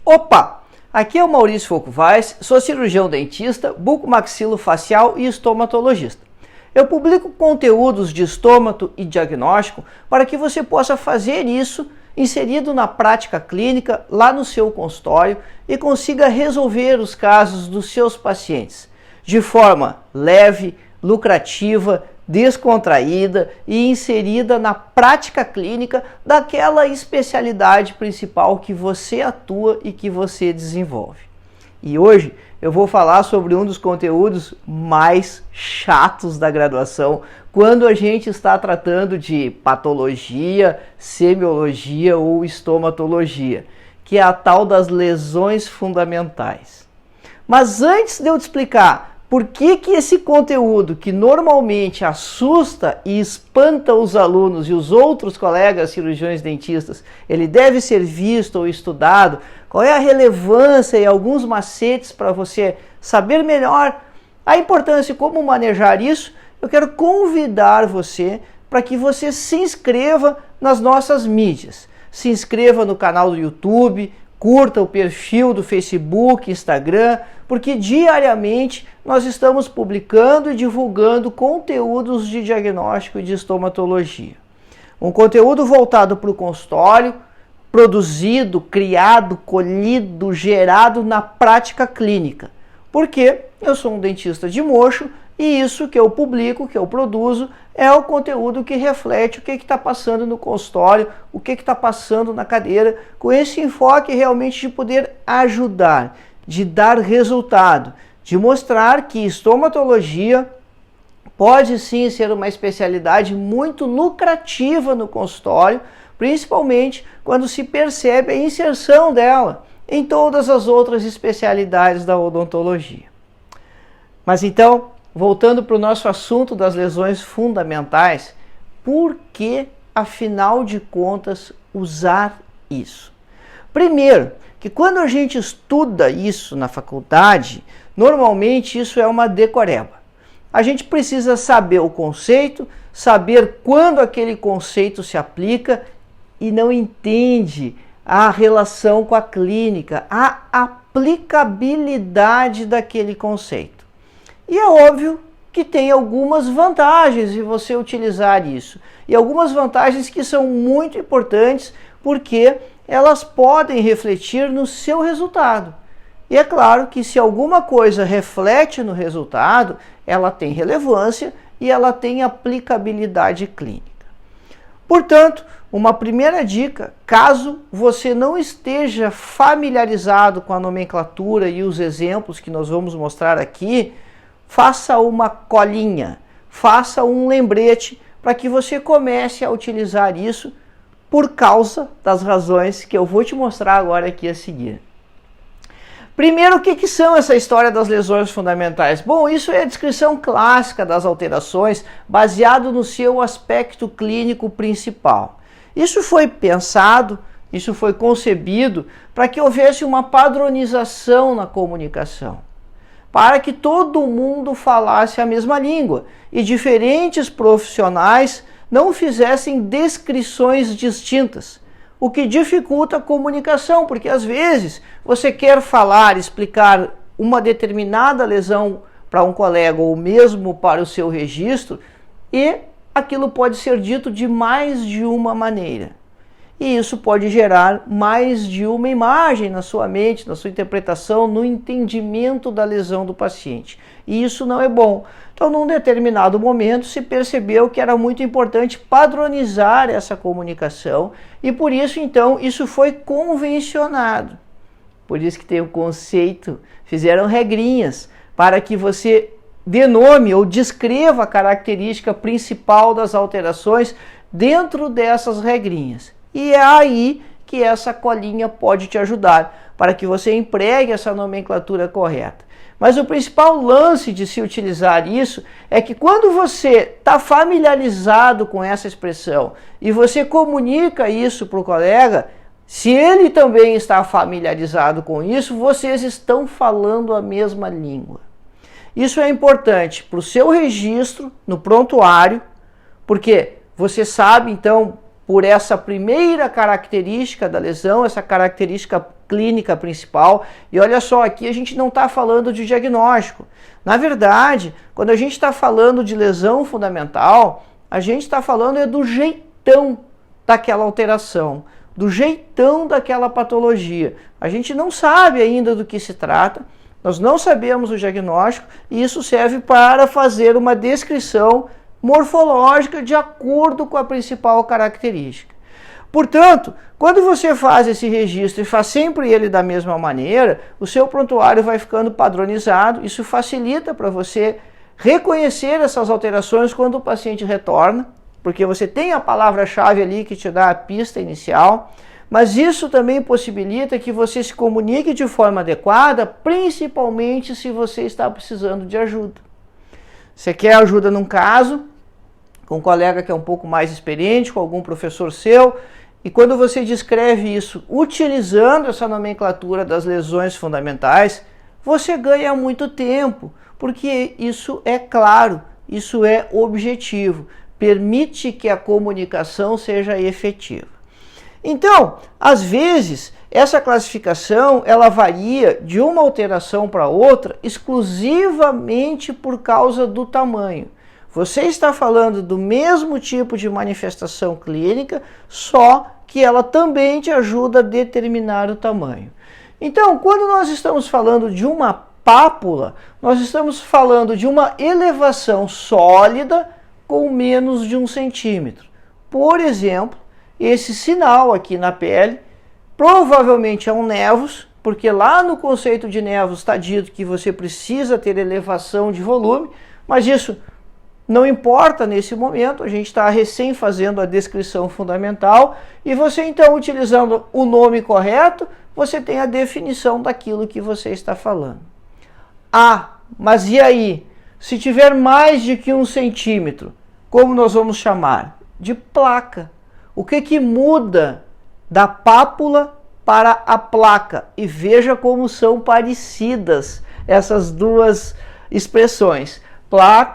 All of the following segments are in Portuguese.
Opa! Aqui é o Maurício Focuvais, sou cirurgião dentista, bucomaxilofacial e estomatologista. Eu publico conteúdos de estômato e diagnóstico para que você possa fazer isso inserido na prática clínica lá no seu consultório e consiga resolver os casos dos seus pacientes de forma leve, lucrativa, descontraída e inserida na prática clínica daquela especialidade principal que você atua e que você desenvolve. E hoje eu vou falar sobre um dos conteúdos mais chatos da graduação quando a gente está tratando de patologia, semiologia ou estomatologia, que é a tal das lesões fundamentais. Mas antes de eu te explicar por que esse conteúdo, que normalmente assusta e espanta os alunos e os outros colegas cirurgiões dentistas, ele deve ser visto ou estudado, qual é a relevância e alguns macetes para você saber melhor a importância e como manejar isso, eu quero convidar você para que você se inscreva nas nossas mídias. Se inscreva no canal do YouTube, curta o perfil do Facebook, Instagram, porque diariamente nós estamos publicando e divulgando conteúdos de diagnóstico e de estomatologia. Um conteúdo voltado para o consultório, produzido, criado, colhido, gerado na prática clínica. Porque eu sou um dentista de mocho e isso que eu publico, que eu produzo, é o conteúdo que reflete o que está passando no consultório, o que está passando na cadeira, com esse enfoque realmente de poder ajudar, de dar resultado, de mostrar que estomatologia pode sim ser uma especialidade muito lucrativa no consultório, principalmente quando se percebe a inserção dela em todas as outras especialidades da odontologia. Mas então, voltando para o nosso assunto das lesões fundamentais, por que, afinal de contas, usar isso? Primeiro, que quando a gente estuda isso na faculdade, normalmente isso é uma decoreba. A gente precisa saber o conceito, saber quando aquele conceito se aplica e não entende a relação com a clínica, a aplicabilidade daquele conceito. E é óbvio que tem algumas vantagens em você utilizar isso. E algumas vantagens que são muito importantes porque elas podem refletir no seu resultado. E é claro que se alguma coisa reflete no resultado, ela tem relevância e ela tem aplicabilidade clínica. Portanto, uma primeira dica, caso você não esteja familiarizado com a nomenclatura e os exemplos que nós vamos mostrar aqui, faça uma colinha, faça um lembrete para que você comece a utilizar isso por causa das razões que eu vou te mostrar agora aqui a seguir. Primeiro, o que são essa história das lesões fundamentais? Bom, isso é a descrição clássica das alterações baseado no seu aspecto clínico principal. Isso foi pensado, isso foi concebido para que houvesse uma padronização na comunicação, para que todo mundo falasse a mesma língua e diferentes profissionais não fizessem descrições distintas, o que dificulta a comunicação, porque às vezes você quer falar, explicar uma determinada lesão para um colega ou mesmo para o seu registro e aquilo pode ser dito de mais de uma maneira. E isso pode gerar mais de uma imagem na sua mente, na sua interpretação, no entendimento da lesão do paciente. E isso não é bom. Então, num determinado momento, se percebeu que era muito importante padronizar essa comunicação e por isso, então, isso foi convencionado. Por isso que tem o conceito, fizeram regrinhas para que você denome ou descreva a característica principal das alterações dentro dessas regrinhas. E é aí que essa colinha pode te ajudar, para que você empregue essa nomenclatura correta. Mas o principal lance de se utilizar isso é que quando você está familiarizado com essa expressão e você comunica isso para o colega, se ele também está familiarizado com isso, vocês estão falando a mesma língua. Isso é importante para o seu registro no prontuário, porque você sabe, então, por essa primeira característica da lesão, essa característica clínica principal. E olha só, aqui a gente não está falando de diagnóstico. Na verdade, quando a gente está falando de lesão fundamental, a gente está falando do jeitão daquela alteração, do jeitão daquela patologia. A gente não sabe ainda do que se trata, nós não sabemos o diagnóstico, e isso serve para fazer uma descrição morfológica de acordo com a principal característica. Portanto, quando você faz esse registro e faz sempre ele da mesma maneira, o seu prontuário vai ficando padronizado. Isso facilita para você reconhecer essas alterações quando o paciente retorna, porque você tem a palavra-chave ali que te dá a pista inicial, mas isso também possibilita que você se comunique de forma adequada, principalmente se você está precisando de ajuda. Você quer ajuda num caso, com um colega que é um pouco mais experiente, com algum professor seu, e quando você descreve isso utilizando essa nomenclatura das lesões fundamentais, você ganha muito tempo, porque isso é claro, isso é objetivo, permite que a comunicação seja efetiva. Então, às vezes, essa classificação ela varia de uma alteração para outra exclusivamente por causa do tamanho. Você está falando do mesmo tipo de manifestação clínica, só que ela também te ajuda a determinar o tamanho. Então, quando nós estamos falando de uma pápula, nós estamos falando de uma elevação sólida com menos de 1 centímetro. Por exemplo, esse sinal aqui na pele provavelmente é um nevus, porque lá no conceito de nevus está dito que você precisa ter elevação de volume, mas isso não importa nesse momento, a gente está recém fazendo a descrição fundamental e você então, utilizando o nome correto, você tem a definição daquilo que você está falando. Ah, mas e aí? Se tiver mais de que 1 centímetro, como nós vamos chamar? De placa. O que muda da pápula para a placa? E veja como são parecidas essas duas expressões.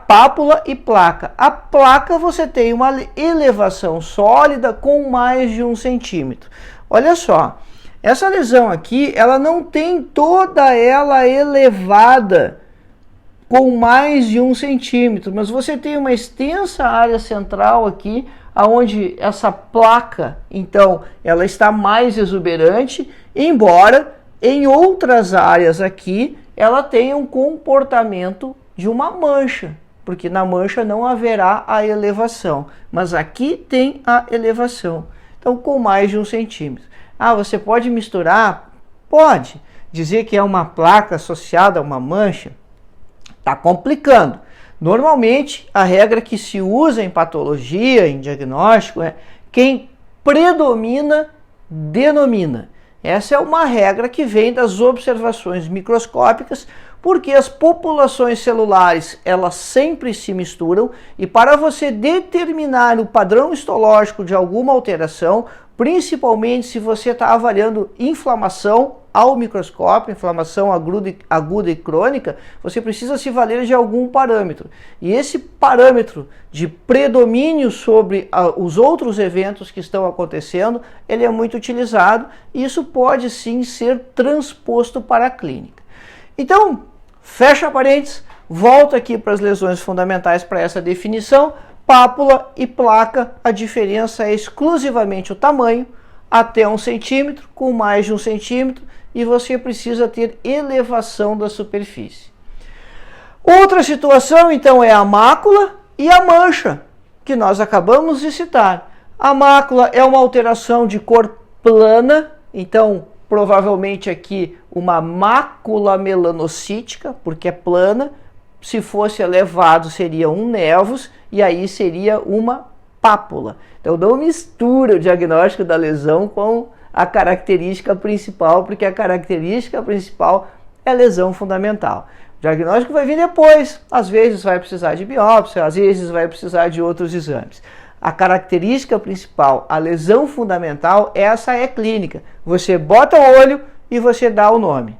Pápula e placa. A placa você tem uma elevação sólida com mais de 1 centímetro. Olha só, essa lesão aqui, ela não tem toda ela elevada com mais de 1 centímetro, mas você tem uma extensa área central aqui, onde essa placa, então, ela está mais exuberante, embora em outras áreas aqui, ela tenha um comportamento de uma mancha, porque na mancha não haverá a elevação, mas aqui tem a elevação, então com mais de 1 centímetro. Ah, você pode misturar? Pode. Dizer que é uma placa associada a uma mancha? Está complicando. Normalmente, a regra que se usa em patologia, em diagnóstico, é quem predomina, denomina. Essa é uma regra que vem das observações microscópicas, porque as populações celulares, elas sempre se misturam, e para você determinar o padrão histológico de alguma alteração, principalmente se você está avaliando inflamação ao microscópio, inflamação aguda e crônica, você precisa se valer de algum parâmetro. E esse parâmetro de predomínio sobre os outros eventos que estão acontecendo, ele é muito utilizado, e isso pode sim ser transposto para a clínica. Então, fecha parênteses, volta aqui para as lesões fundamentais para essa definição. Pápula e placa, a diferença é exclusivamente o tamanho, até 1 centímetro, com mais de 1 centímetro, e você precisa ter elevação da superfície. Outra situação, então, é a mácula e a mancha, que nós acabamos de citar. A mácula é uma alteração de cor plana, então, provavelmente aqui uma mácula melanocítica, porque é plana. Se fosse elevado, seria um nevus, e aí seria uma pápula. Então não mistura o diagnóstico da lesão com a característica principal, porque a característica principal é a lesão fundamental. O diagnóstico vai vir depois, às vezes vai precisar de biópsia, às vezes vai precisar de outros exames. A característica principal, a lesão fundamental, essa é clínica. Você bota o olho e você dá o nome.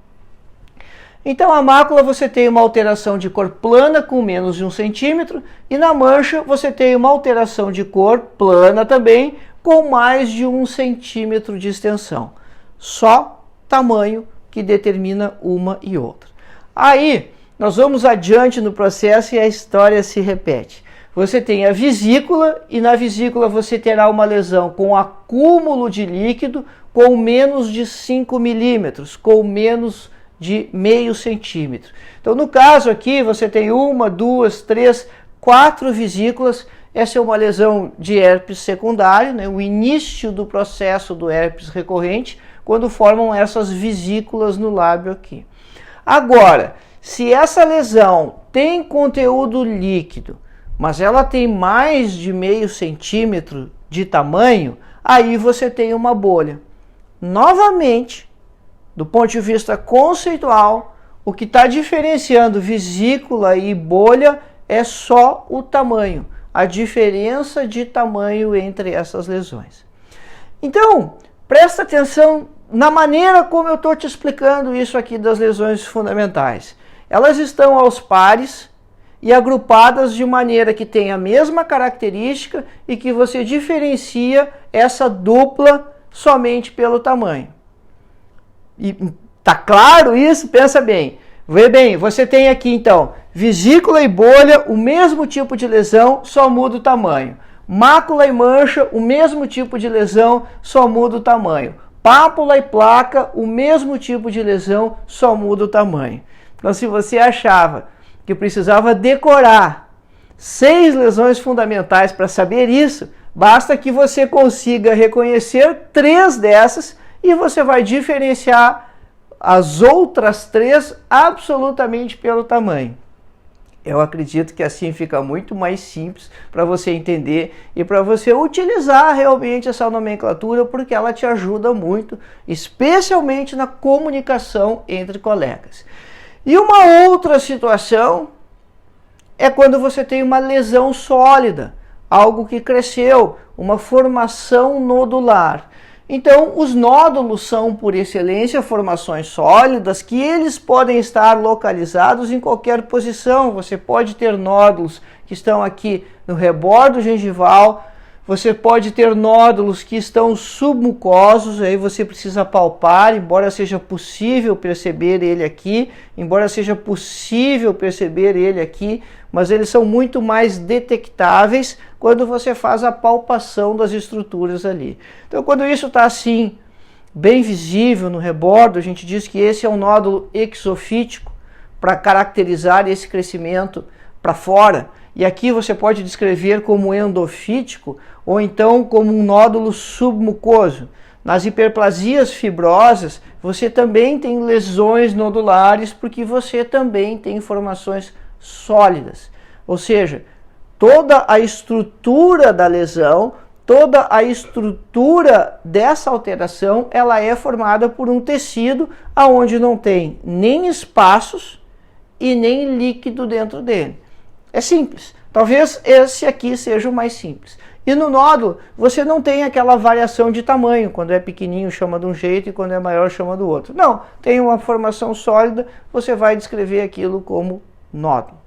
Então, a mácula você tem uma alteração de cor plana com menos de 1 centímetro, e na mancha você tem uma alteração de cor plana também com mais de 1 centímetro de extensão. Só tamanho que determina uma e outra. Aí, nós vamos adiante no processo e a história se repete. Você tem a vesícula e na vesícula você terá uma lesão com acúmulo de líquido com menos de 5 milímetros, com menos de meio centímetro. Então, no caso aqui, você tem 1, 2, 3, 4 vesículas. Essa é uma lesão de herpes secundário, né? O início do processo do herpes recorrente, quando formam essas vesículas no lábio aqui. Agora, se essa lesão tem conteúdo líquido, mas ela tem mais de meio centímetro de tamanho, aí você tem uma bolha. Novamente, do ponto de vista conceitual, o que está diferenciando vesícula e bolha é só o tamanho, a diferença de tamanho entre essas lesões. Então, presta atenção na maneira como eu estou te explicando isso aqui das lesões fundamentais. Elas estão aos pares e agrupadas de maneira que tem a mesma característica e que você diferencia essa dupla somente pelo tamanho. E tá claro isso? Pensa bem. Vê bem, você tem aqui então vesícula e bolha, o mesmo tipo de lesão, só muda o tamanho. Mácula e mancha, o mesmo tipo de lesão, só muda o tamanho. Pápula e placa, o mesmo tipo de lesão, só muda o tamanho. Então, se você achava que precisava decorar 6 lesões fundamentais para saber isso, basta que você consiga reconhecer 3 dessas e você vai diferenciar as outras 3 absolutamente pelo tamanho. Eu acredito que assim fica muito mais simples para você entender e para você utilizar realmente essa nomenclatura, porque ela te ajuda muito, especialmente na comunicação entre colegas. E uma outra situação é quando você tem uma lesão sólida, algo que cresceu, uma formação nodular. Então, os nódulos são, por excelência, formações sólidas que eles podem estar localizados em qualquer posição. Você pode ter nódulos que estão aqui no rebordo gengival, você pode ter nódulos que estão submucosos, aí você precisa palpar, embora seja possível perceber ele aqui, mas eles são muito mais detectáveis quando você faz a palpação das estruturas ali. Então, quando isso está assim, bem visível no rebordo, a gente diz que esse é um nódulo exofítico para caracterizar esse crescimento para fora. E aqui você pode descrever como endofítico ou então como um nódulo submucoso. Nas hiperplasias fibrosas, você também tem lesões nodulares porque você também tem formações sólidas. Ou seja, toda a estrutura da lesão, toda a estrutura dessa alteração, ela é formada por um tecido onde não tem nem espaços e nem líquido dentro dele. É simples. Talvez esse aqui seja o mais simples. E no nódulo, você não tem aquela variação de tamanho. Quando é pequenininho chama de um jeito e quando é maior chama do outro. Não, tem uma formação sólida, você vai descrever aquilo como nódulo.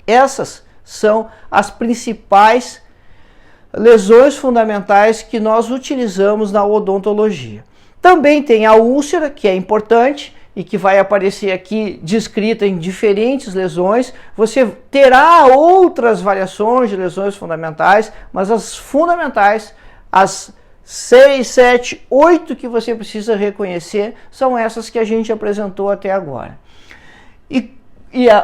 Essas são as principais lesões fundamentais que nós utilizamos na odontologia. Também tem a úlcera, que é importante e que vai aparecer aqui descrita em diferentes lesões. Você terá outras variações de lesões fundamentais, mas as fundamentais, as 6, 7, 8 que você precisa reconhecer, são essas que a gente apresentou até agora.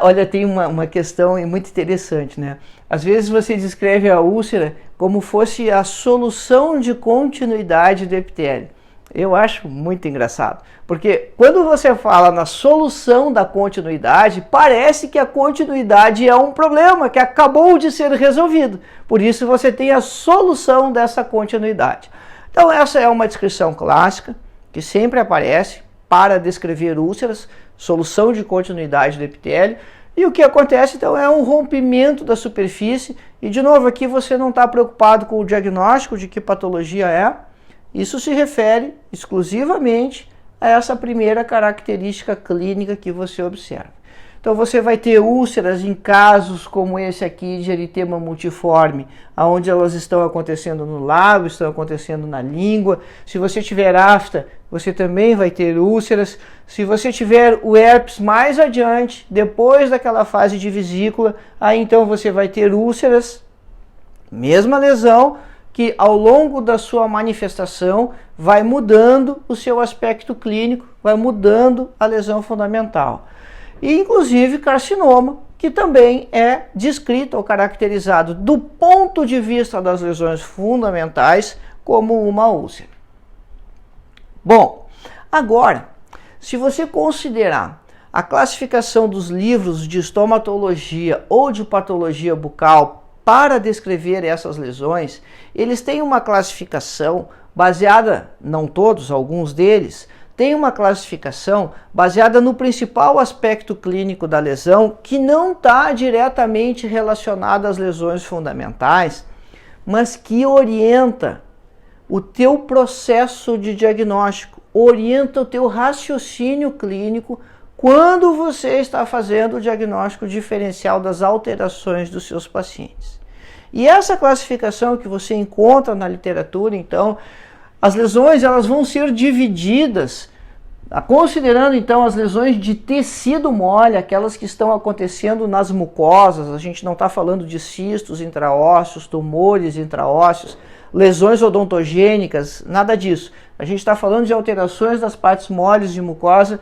Olha, tem uma questão muito interessante, né? Às vezes você descreve a úlcera como fosse a solução de continuidade do epitélio. Eu acho muito engraçado, porque quando você fala na solução da continuidade, parece que a continuidade é um problema que acabou de ser resolvido. Por isso você tem a solução dessa continuidade. Então essa é uma descrição clássica que sempre aparece para descrever úlceras, solução de continuidade do epitélio. E o que acontece então é um rompimento da superfície e de novo aqui você não está preocupado com o diagnóstico de que patologia é. Isso se refere exclusivamente a essa primeira característica clínica que você observa. Então você vai ter úlceras em casos como esse aqui de eritema multiforme, onde elas estão acontecendo no lábio, estão acontecendo na língua. Se você tiver afta, você também vai ter úlceras. Se você tiver o herpes mais adiante, depois daquela fase de vesícula, aí então você vai ter úlceras, mesma lesão, que ao longo da sua manifestação vai mudando o seu aspecto clínico, vai mudando a lesão fundamental. E inclusive carcinoma, que também é descrito ou caracterizado do ponto de vista das lesões fundamentais como uma úlcera. Bom, agora, se você considerar a classificação dos livros de estomatologia ou de patologia bucal para descrever essas lesões, eles têm uma classificação baseada, não todos, alguns deles, têm uma classificação baseada no principal aspecto clínico da lesão, que não está diretamente relacionado às lesões fundamentais, mas que orienta o teu processo de diagnóstico, orienta o teu raciocínio clínico quando você está fazendo o diagnóstico diferencial das alterações dos seus pacientes. E essa classificação que você encontra na literatura, então, as lesões elas vão ser divididas, considerando então as lesões de tecido mole, aquelas que estão acontecendo nas mucosas, a gente não está falando de cistos intraósseos, tumores intraósseos, lesões odontogênicas, nada disso. A gente está falando de alterações das partes moles de mucosa,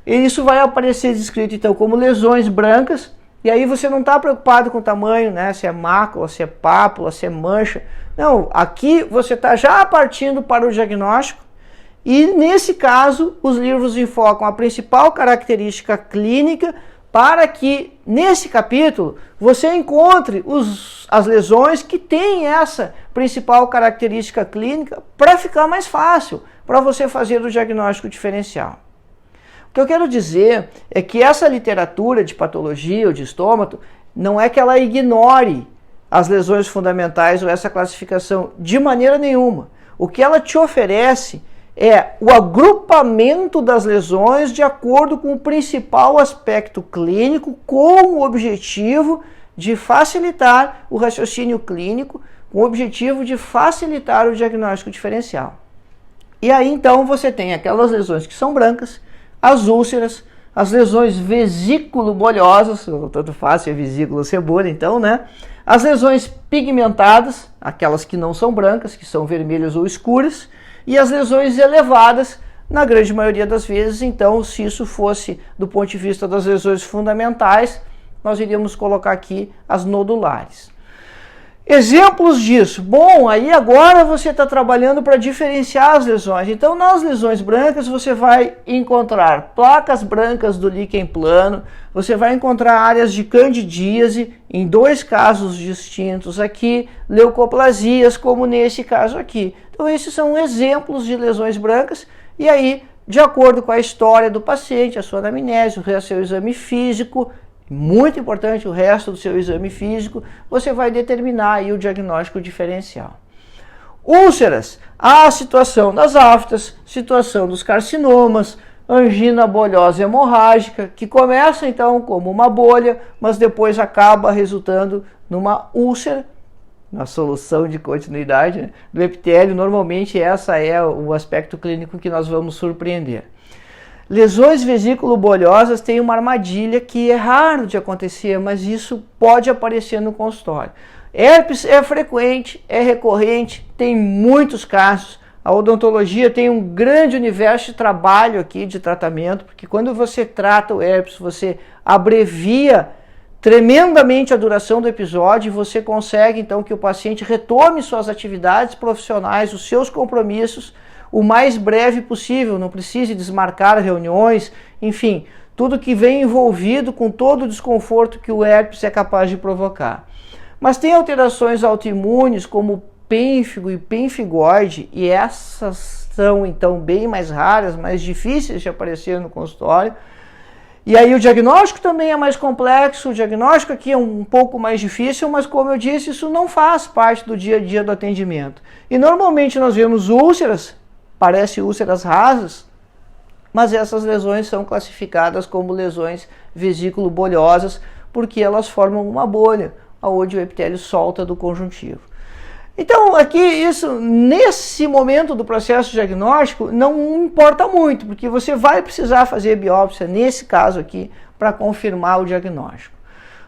e isso vai aparecer descrito então como lesões brancas, e aí você não está preocupado com o tamanho, né? Se é mácula, se é pápula, se é mancha. Não, aqui você está já partindo para o diagnóstico, e nesse caso os livros enfocam a principal característica clínica para que nesse capítulo você encontre as lesões que têm essa principal característica clínica para ficar mais fácil para você fazer o diagnóstico diferencial. O que eu quero dizer é que essa literatura de patologia ou de estômato não é que ela ignore as lesões fundamentais ou essa classificação de maneira nenhuma. O que ela te oferece é o agrupamento das lesões de acordo com o principal aspecto clínico, com o objetivo de facilitar o raciocínio clínico, com o objetivo de facilitar o diagnóstico diferencial. E aí então você tem aquelas lesões que são brancas, as úlceras, as lesões vesículo-bolhosas, tanto faz se é vesícula ou cebola, então, né? As lesões pigmentadas, aquelas que não são brancas, que são vermelhas ou escuras, e as lesões elevadas, na grande maioria das vezes, então, se isso fosse do ponto de vista das lesões fundamentais, nós iríamos colocar aqui as nodulares. Exemplos disso. Bom, aí agora você está trabalhando para diferenciar as lesões. Então, nas lesões brancas, você vai encontrar placas brancas do líquen plano, você vai encontrar áreas de candidíase, em 2 casos distintos aqui, leucoplasias, como nesse caso aqui. Então, esses são exemplos de lesões brancas, e aí, de acordo com a história do paciente, a sua anamnese, o seu exame físico, muito importante o resto do seu exame físico, você vai determinar aí o diagnóstico diferencial. Úlceras, a situação das aftas, situação dos carcinomas, angina bolhosa hemorrágica, que começa então como uma bolha, mas depois acaba resultando numa úlcera, na solução de continuidade, né, do epitélio. Normalmente essa é o aspecto clínico que nós vamos surpreender. Lesões vesículo-bolhosas têm uma armadilha que é raro de acontecer, mas isso pode aparecer no consultório. Herpes é frequente, é recorrente, tem muitos casos. A odontologia tem um grande universo de trabalho aqui de tratamento, porque quando você trata o herpes, você abrevia tremendamente a duração do episódio e você consegue então que o paciente retome suas atividades profissionais, os seus compromissos, o mais breve possível, não precise desmarcar reuniões, enfim, tudo que vem envolvido com todo o desconforto que o herpes é capaz de provocar. Mas tem alterações autoimunes como pênfigo e pênfigoide, e essas são então bem mais raras, mais difíceis de aparecer no consultório. E aí o diagnóstico também é mais complexo, o diagnóstico aqui é um pouco mais difícil, mas como eu disse, isso não faz parte do dia a dia do atendimento. E normalmente nós vemos úlceras, parece úlceras rasas, mas essas lesões são classificadas como lesões vesículo-bolhosas, porque elas formam uma bolha, onde o epitélio solta do conjuntivo. Então, aqui, nesse momento do processo diagnóstico, não importa muito, porque você vai precisar fazer biópsia, nesse caso aqui, para confirmar o diagnóstico.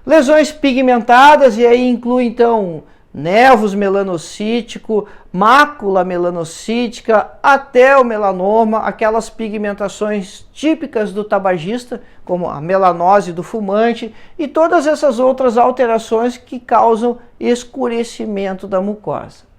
Lesões pigmentadas, e aí inclui, então, nervos melanocítico, mácula melanocítica, até o melanoma, aquelas pigmentações típicas do tabagista, como a melanose do fumante, e todas essas outras alterações que causam escurecimento da mucosa.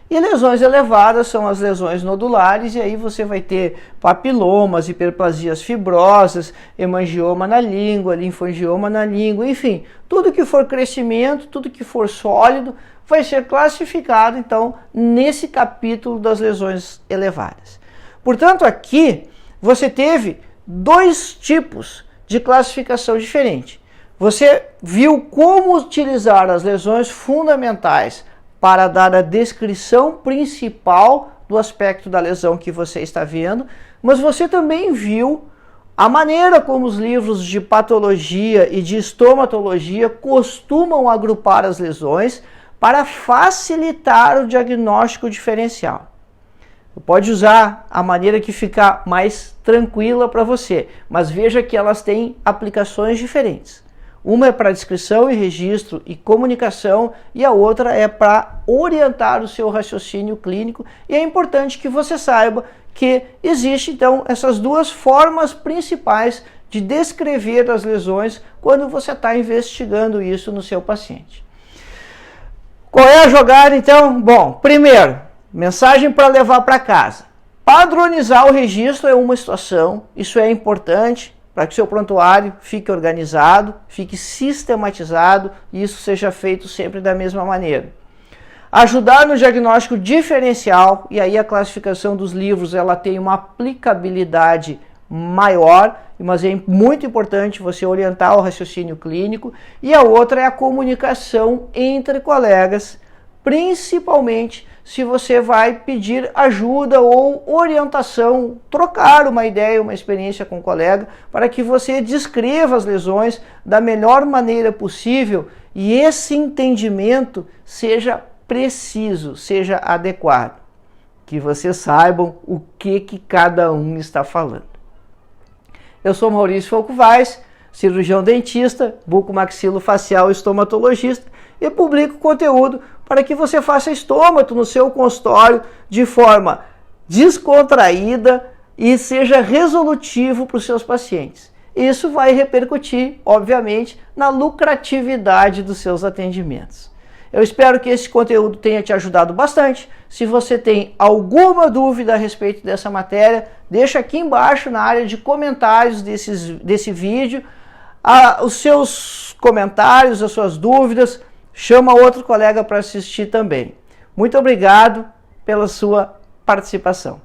E lesões elevadas são as lesões nodulares, e aí você vai ter papilomas, hiperplasias fibrosas, hemangioma na língua, linfangioma na língua, enfim, tudo que for crescimento, tudo que for sólido, vai ser classificado, então, nesse capítulo das lesões elevadas. Portanto, aqui você teve dois tipos de classificação diferente. Você viu como utilizar as lesões fundamentais para dar a descrição principal do aspecto da lesão que você está vendo, mas você também viu a maneira como os livros de patologia e de estomatologia costumam agrupar as lesões para facilitar o diagnóstico diferencial. Você pode usar a maneira que ficar mais tranquila para você, mas veja que elas têm aplicações diferentes. Uma é para descrição e registro e comunicação, e a outra é para orientar o seu raciocínio clínico. E é importante que você saiba que existe, então, essas duas formas principais de descrever as lesões quando você está investigando isso no seu paciente. Qual é a jogada, então? Bom, primeiro, mensagem para levar para casa. Padronizar o registro é uma situação, isso é importante, para que o seu prontuário fique organizado, fique sistematizado e isso seja feito sempre da mesma maneira. Ajudar no diagnóstico diferencial, e aí a classificação dos livros ela tem uma aplicabilidade maior, mas é muito importante você orientar o raciocínio clínico. E a outra é a comunicação entre colegas, principalmente se você vai pedir ajuda ou orientação, trocar uma ideia, uma experiência com o colega, para que você descreva as lesões da melhor maneira possível e esse entendimento seja preciso, seja adequado. Que vocês saibam o que cada um está falando. Eu sou Maurício Falcovais, cirurgião dentista, bucomaxilofacial e estomatologista, e publico conteúdo para que você faça estômato no seu consultório de forma descontraída e seja resolutivo para os seus pacientes. Isso vai repercutir, obviamente, na lucratividade dos seus atendimentos. Eu espero que esse conteúdo tenha te ajudado bastante. Se você tem alguma dúvida a respeito dessa matéria, deixa aqui embaixo na área de comentários desse vídeo os seus comentários, as suas dúvidas. Chama outro colega para assistir também. Muito obrigado pela sua participação.